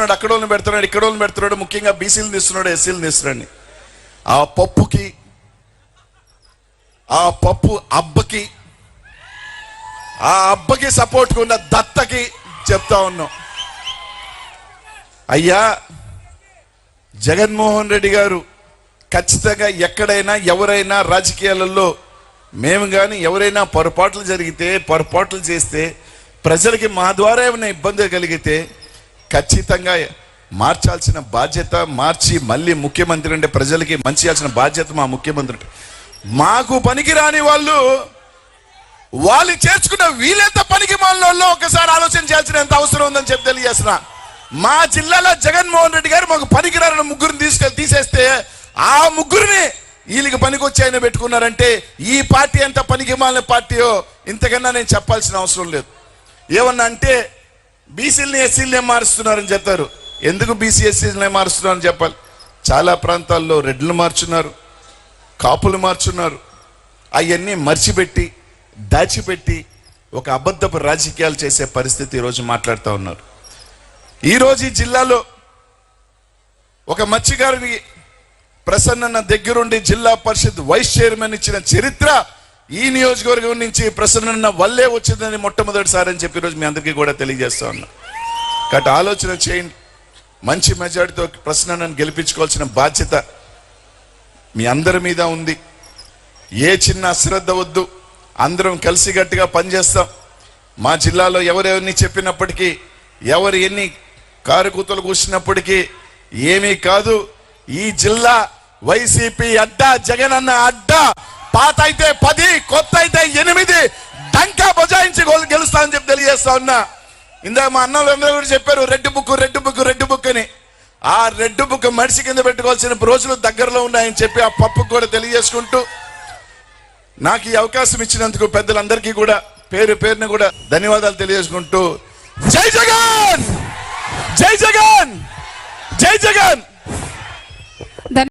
తీస్తున్నాడు, అక్కడోళ్ళని పెడుతున్నాడు, ఇక్కడోళ్ళని పెడుతున్నాడు, ముఖ్యంగా బీసీలు తీస్తున్నాడు, ఎస్సీలు తీస్తున్నాడు. ఆ పప్పుకి, ఆ పప్పు అబ్బకి, ఆ అబ్బకి సపోర్ట్గా ఉన్న దత్తకి చెప్తా ఉన్నాం, అయ్యా జగన్మోహన్ రెడ్డి గారు ఖచ్చితంగా ఎక్కడైనా ఎవరైనా రాజకీయాలలో మేము కానీ ఎవరైనా పొరపాట్లు జరిగితే, పొరపాట్లు చేస్తే, ప్రజలకి మా ద్వారా ఏమైనా ఇబ్బంది కలిగితే ఖచ్చితంగా మార్చాల్సిన బాధ్యత, మార్చి మళ్ళీ ముఖ్యమంత్రి అంటే ప్రజలకి మంచి చేయాల్సిన బాధ్యత మా ముఖ్యమంత్రి. మాకు పనికిరాని వాళ్ళు చేర్చుకున్న వీళ్ళెంత పనికి మాలలో ఒకసారి ఆలోచన చేయాల్సిన ఎంత అవసరం ఉందని చెప్పి తెలియజేస్తున్నా. మా జిల్లాలో జగన్మోహన్ రెడ్డి గారు మాకు పనికిరాని ముగ్గురిని తీసేస్తే ఆ ముగ్గురిని వీళ్ళకి పనికి వచ్చి ఆయన పెట్టుకున్నారంటే ఈ పార్టీ ఎంత పనికి మాలిన పార్టీయో ఇంతకన్నా నేను చెప్పాల్సిన అవసరం లేదు. ఏమన్నా అంటే బీసీలని ఎస్సీలనే మారుస్తున్నారని చెప్తారు. ఎందుకు బీసీ ఎస్సీలనే మారుస్తున్నారని చెప్పాలి. చాలా ప్రాంతాల్లో రెడ్లు మార్చున్నారు, కాపులు మార్చున్నారు. అవన్నీ మర్చిపెట్టి దాచిపెట్టి ఒక అబద్ధపు రాజకీయాలు చేసే పరిస్థితి ఈరోజు మాట్లాడుతూ ఉన్నారు. ఈరోజు ఈ జిల్లాలో ఒక మత్స్యకారుని ప్రసన్న దగ్గరుండి జిల్లా పరిషత్ వైస్ చైర్మన్ ఇచ్చిన చరిత్ర ఈ నియోజకవర్గం నుంచి ప్రసన్న వల్లే వచ్చిందని మొట్టమొదటిసారి అని చెప్పి ఈరోజు మీ అందరికీ కూడా తెలియజేస్తా ఉన్నా. కాబట్టి ఆలోచన చేయండి. మంచి మెజారిటీతో ప్రసన్నను గెలిపించుకోవాల్సిన బాధ్యత మీ అందరి మీద ఉంది. ఏ చిన్న అశ్రద్ధ వద్దు, అందరం కలిసిగట్టుగా పనిచేస్తాం. మా జిల్లాలో ఎవరెవరిని చెప్పినప్పటికీ, ఎవరు ఎన్ని కారుకూతలు కూర్చున్నప్పటికీ ఏమీ కాదు. ఈ జిల్లా వైసీపీ అడ్డా, జగన్ అన్న అడ్డా. పాత అయితే 10, కొత్త అయితే 8 డంకా బజాయించి గెలుస్తా అని చెప్పి తెలియజేస్తా ఉన్నా. ఇందాక మా అన్నలందరూ కూడా చెప్పారు రెడ్ బుక్ అని. ఆ రెడ్ బుక్ మడిసి కింద పెట్టుకోవాల్సిన రోజులు దగ్గరలో ఉన్నాయని చెప్పి ఆ పప్పుకు కూడా తెలియజేసుకుంటూ, నాకు ఈ అవకాశం ఇచ్చినందుకు పెద్దలందరికీ కూడా పేరు పేరున కూడా ధన్యవాదాలు తెలియజేసుకుంటూ, జై జగన్, జై జగన్, జై జగన్.